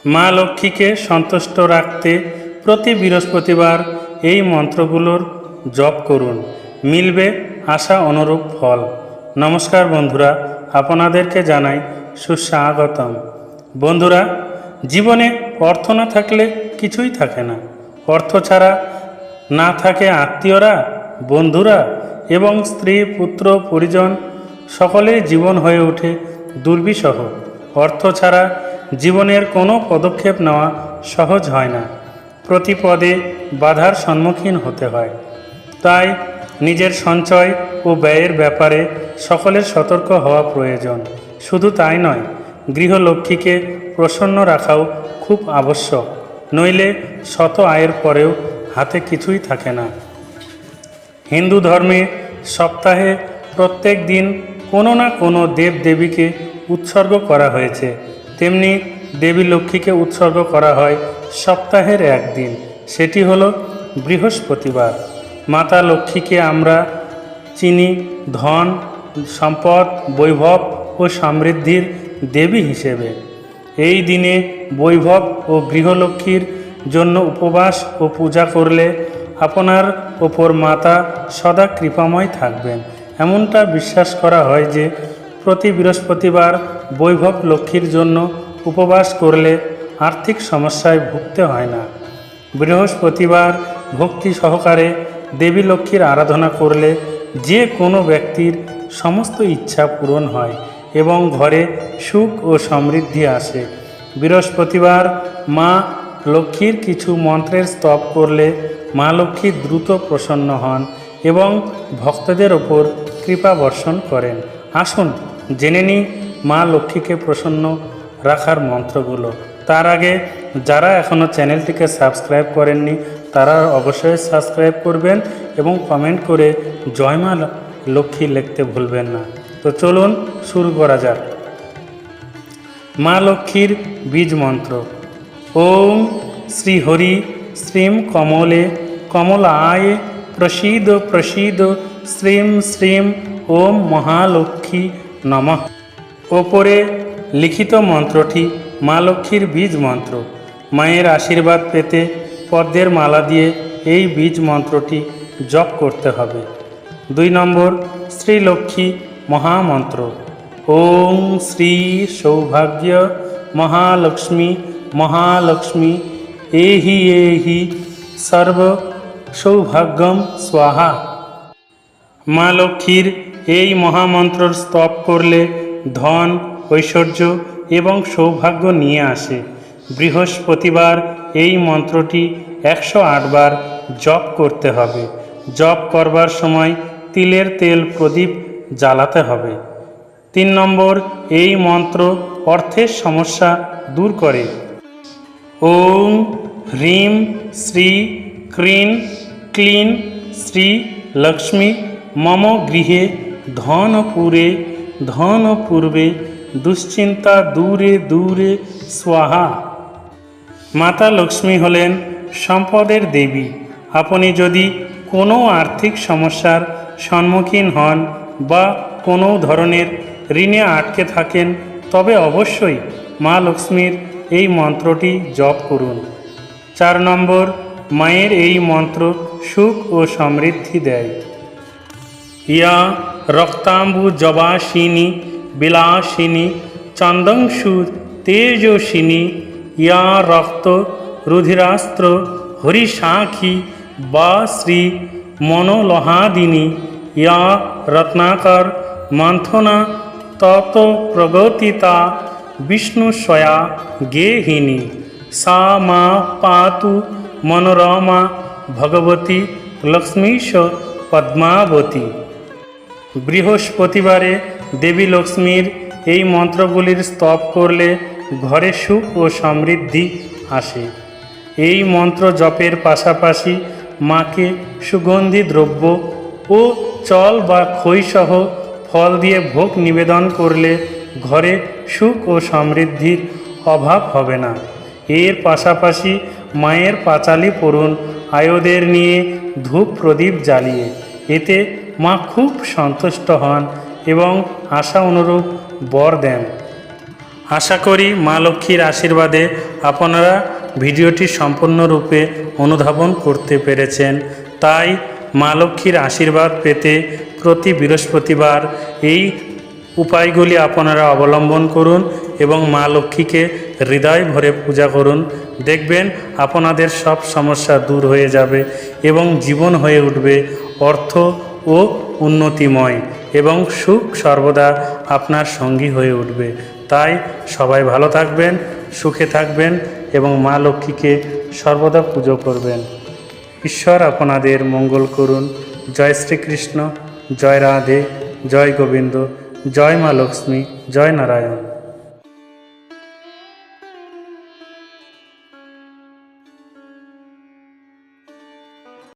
মা লক্ষ্মীকে সন্তুষ্ট রাখতে প্রতি বৃহস্পতিবার এই মন্ত্রগুলোর জপ করুন, মিলবে আশা অনুরূপ ফল। নমস্কার বন্ধুরা, আপনাদেরকে জানাই সুস্বাগতম। বন্ধুরা, জীবনে অর্থ না থাকলে কিছুই থাকে না। অর্থ ছাড়া না থাকে আত্মীয়রা, বন্ধুরা এবং স্ত্রী, পুত্র, পরিজন, সকলের জীবন হয়ে ওঠে দুর্বিষহ। অর্থ ছাড়া জীবনের কোনো পদক্ষেপ নেওয়া সহজ হয় না, প্রতি পদে বাধার সম্মুখীন হতে হয়। তাই নিজের সঞ্চয় ও ব্যয়ের ব্যাপারে সকলের সতর্ক হওয়া প্রয়োজন। শুধু তাই নয়, গৃহলক্ষ্মীকে প্রসন্ন রাখাও খুব আবশ্যক, নইলে শত আয়ের পরেও হাতে কিছুই থাকে না। হিন্দু ধর্মে সপ্তাহে প্রত্যেক দিন কোনো না কোনো দেবদেবীকে উৎসর্গ করা হয়েছে, তেমনি দেবী লক্ষ্মীকে উৎসর্গ করা হয় সপ্তাহের একদিন, সেটি হলো বৃহস্পতিবার। মাতা লক্ষ্মীকে আমরা চিনি ধন, সম্পদ, বৈভব ও সমৃদ্ধির দেবী হিসেবে। এই দিনে বৈভব ও গৃহলক্ষ্মীর জন্য উপবাস ও পূজা করলে আপনার ওপর মাতা সদা কৃপাময় থাকবেন। এমনটা বিশ্বাস করা হয় যে প্রতি বৃহস্পতিবার বৈভব লক্ষ্মীর জন্য উপবাস করলে আর্থিক সমস্যায় ভুগতে হয় না। বৃহস্পতিবার ভক্তি সহকারে দেবী লক্ষ্মীর আরাধনা করলে যে কোনো ব্যক্তির সমস্ত ইচ্ছা পূরণ হয় এবং ঘরে সুখ ও সমৃদ্ধি আসে। বৃহস্পতিবার মা লক্ষ্মীর কিছু মন্ত্রের স্তব করলে মা লক্ষ্মী দ্রুত প্রসন্ন হন এবং ভক্তদের ওপর কৃপা বর্ষণ করেন। আসুন জেনে নিই মা লক্ষ্মীকে প্রসন্ন রাখার মন্ত্রগুলো। তার আগে যারা এখনও চ্যানেলটিকে সাবস্ক্রাইব করেননি তারা অবশ্যই সাবস্ক্রাইব করবেন এবং কমেন্ট করে জয় মা লক্ষ্মী লিখতে ভুলবেন না। তো চলুন শুরু করা যাক। মা লক্ষ্মীর বীজ মন্ত্র। ওম শ্রী হরি শ্রীম কমলে কমলায় প্রসীদ প্রসীদ শ্রীম শ্রীম ওম মহালক্ষ্মী নমঃ। ওপরে লিখিত মন্ত্রটি মা লক্ষ্মীর বীজ মন্ত্র। মায়ের আশীর্বাদ পেতে পদ্মের মালা দিয়ে এই বীজ মন্ত্রটি জপ করতে হবে। 2 নম্বর, শ্রীলক্ষ্মী মহামন্ত্র। ওং শ্রী সৌভাগ্য মহালক্ষ্মী মহালক্ষ্মী এহি এহি সর্ব সৌভাগ্যম স্বাহা। মা লক্ষ্মীর এই মহামন্ত্রর স্তব করলে ধন, ঐশ্বর্য এবং সৌভাগ্য নিয়ে আসে। বৃহস্পতিবার এই মন্ত্রটি 108 বার জপ করতে হবে। জপ করবার সময় তিলের তেল প্রদীপ জ্বালাতে হবে। 3 নম্বর, এই মন্ত্র অর্থের সমস্যা দূর করে। ওং হ্রিম শ্রী ক্রিন ক্লিন শ্রী লক্ষ্মী মম গৃহে ধনপুরে ধনপূর্বে দুশ্চিন্তা দূরে দূরে স্বাহা। মাতা লক্ষ্মী হলেন সম্পদের দেবী। আপনি যদি কোনো আর্থিক সমস্যার সম্মুখীন হন বা কোনো ধরনের ঋণে আটকে থাকেন তবে অবশ্যই মা লক্ষ্মীর এই মন্ত্রটি জপ করুন। 4 নম্বর, মায়ের এই মন্ত্র সুখ ও সমৃদ্ধি দেয়। ইয়া রক্তাম্বু জবাসিনী বিলাসিনী চন্দংশু তেজস্বিনী ইয়া রক্ত রুধিরাস্ত্র হরিসাক্ষী বা শ্রী মনোলহাদিনী ইয়া রত্নাকর মন্থনা তত প্রগতিতা বিষ্ণুস্বয়া গেহিনী সা মা পাতু মনোরমা ভগবতী লক্ষ্মীশ পদ্মাবতী। বৃহস্পতিবারে দেবী লক্ষ্মীর এই মন্ত্রগুলির স্তব করলে ঘরে সুখ ও সমৃদ্ধি আসে। এই মন্ত্র জপের পাশাপাশি মাকে সুগন্ধি দ্রব্য ও চল বা খইসহ ফল দিয়ে ভোগ নিবেদন করলে ঘরে সুখ ও সমৃদ্ধির অভাব হবে না। এর পাশাপাশি মায়ের পাঁচালি পড়ুন আয়োদের নিয়ে ধূপ প্রদীপ জ্বালিয়ে। এতে মা খুব সন্তুষ্ট হন এবং আশা অনুরূপ বর দেন। আশা করি মা লক্ষ্মীর আশীর্বাদে আপনারা ভিডিওটি সম্পূর্ণরূপে অনুধাবন করতে পেরেছেন। তাই মা লক্ষ্মীর আশীর্বাদ পেতে প্রতি বৃহস্পতিবার এই উপায়গুলি আপনারা অবলম্বন করুন এবং মা লক্ষ্মীকে হৃদয় ভরে পূজা করুন। দেখবেন আপনাদের সব সমস্যা দূর হয়ে যাবে এবং জীবন হয়ে উঠবে অর্থ ও উন্নতিময় এবং সুখ সর্বদা আপনার সঙ্গী হয়ে উঠবে। তাই সবাই ভালো থাকবেন, সুখে থাকবেন এবং মা লক্ষ্মীকে সর্বদা পুজো করবেন। ঈশ্বর আপনাদের মঙ্গল করুন। জয় শ্রীকৃষ্ণ, জয় রাধে, জয় গোবিন্দ, জয় মা লক্ষ্মী, জয় নারায়ণ।